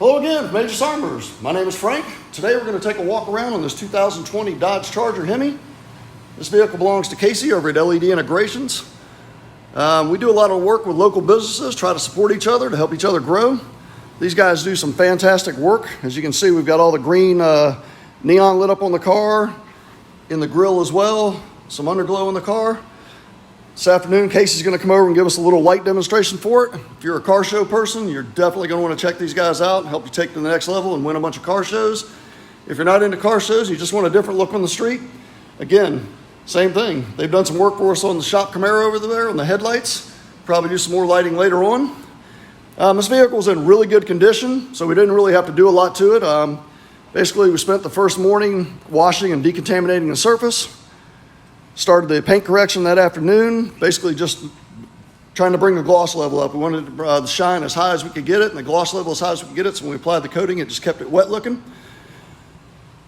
Hello again from Aegis Armors. My name is Frank. Today we're going to take a walk around on this 2020 Dodge Charger Hemi. This vehicle belongs to Casey over at LED Integrations. We do a lot of work with local businesses, try to support each other to help each other grow. These guys do some fantastic work. As you can see, we've got all the green neon lit up on the car, in the grill as well, some underglow in the car. This afternoon, Casey's going to come over and give us a little light demonstration for it. If you're a car show person, you're definitely going to want to check these guys out and help you take to the next level and win a bunch of car shows. If you're not into car shows, you just want a different look on the street, again, same thing. They've done some work for us on the shop Camaro over there on the headlights. Probably do some more lighting later on. This vehicle is in really good condition, so we didn't really have to do a lot to it. Basically, we spent the first morning washing and decontaminating the surface. Started the paint correction that afternoon, basically just trying to bring the gloss level up. We wanted the shine as high as we could get it and the gloss level as high as we could get it, so when we applied the coating, it just kept it wet looking.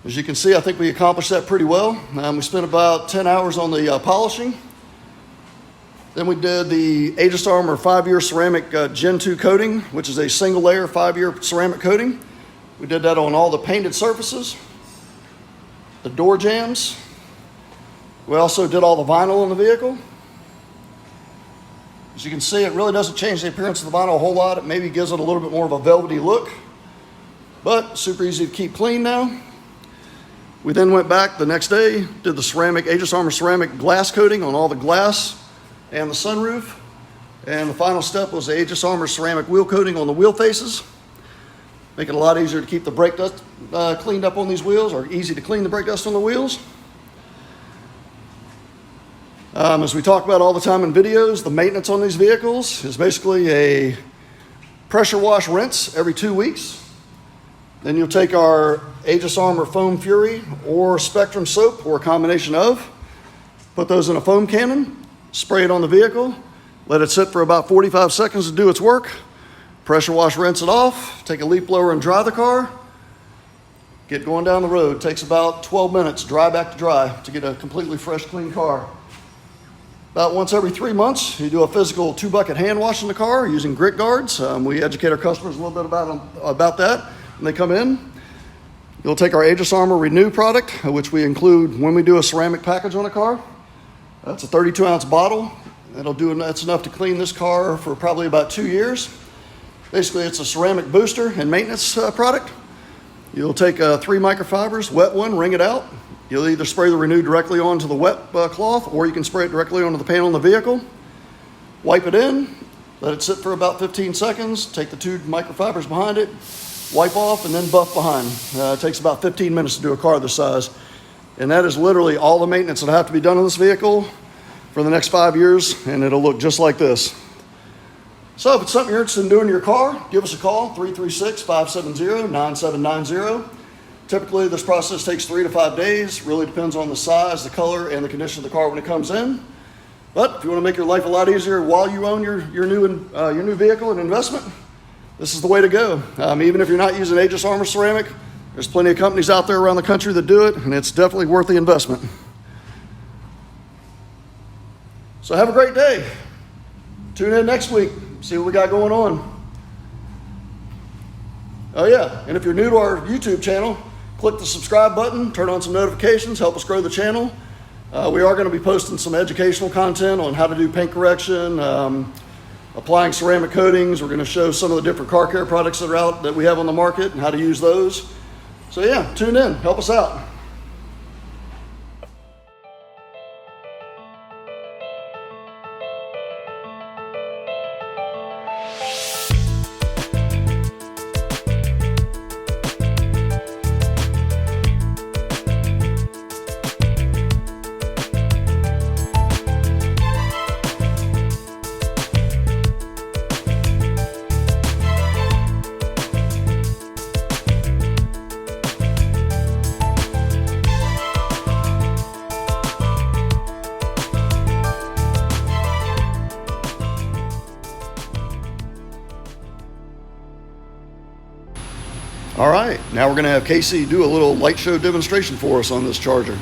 As you can see, I think we accomplished that pretty well. We spent about 10 hours on the polishing. Then we did the Aegis Armor 5-year ceramic Gen 2 coating, which is a single layer 5-year ceramic coating. We did that on all the painted surfaces, the door jambs. We also did all the vinyl in the vehicle. As you can see, it really doesn't change the appearance of the vinyl a whole lot. It maybe gives it a little bit more of a velvety look, but super easy to keep clean now. We then went back the next day, did the ceramic, Aegis Armor ceramic glass coating on all the glass and the sunroof. And the final step was the Aegis Armor ceramic wheel coating on the wheel faces. Make it a lot easier to keep the brake dust cleaned up on these wheels, or easy to clean the brake dust on the wheels. As we talk about all the time in videos, the maintenance on these vehicles is basically a pressure wash rinse every 2 weeks. Then you'll take our Aegis Armor Foam Fury or Spectrum soap, or a combination of, put those in a foam cannon, spray it on the vehicle, let it sit for about 45 seconds to do its work, pressure wash, rinse it off, take a leaf blower and dry the car, get going down the road. It takes about 12 minutes, dry back to dry, to get a completely fresh, clean car. About once every 3 months, you do a physical 2-bucket hand wash in the car using grit guards. We educate our customers a little bit about that when they come in. You'll take our Aegis Armor Renew product, which we include when we do a ceramic package on a car. That's a 32-ounce bottle. That's enough to clean this car for probably about 2 years. Basically, it's a ceramic booster and maintenance product. You'll take 3 microfibers, wet one, wring it out. You'll either spray the Renew directly onto the wet cloth, or you can spray it directly onto the panel in the vehicle. Wipe it in, let it sit for about 15 seconds, take the 2 microfibers behind it, wipe off, and then buff behind. It takes about 15 minutes to do a car this size. And that is literally all the maintenance that have to be done on this vehicle for the next 5 years, and it'll look just like this. So if it's something you're interested in doing to your car, give us a call, 336-570-9790. Typically, this process takes 3 to 5 days. Really depends on the size, the color, and the condition of the car when it comes in. But if you want to make your life a lot easier while you own your new vehicle and investment, this is the way to go. Even if you're not using Aegis Armor ceramic, there's plenty of companies out there around the country that do it, and it's definitely worth the investment. So have a great day. Tune in next week, see what we got going on. Oh yeah, and if you're new to our YouTube channel, click the subscribe button, turn on some notifications, help us grow the channel. We are going to be posting some educational content on how to do paint correction, applying ceramic coatings. We're going to show some of the different car care products that are out that we have on the market and how to use those. So yeah, tune in, help us out. All right, now we're going to have Casey do a little light show demonstration for us on this Charger.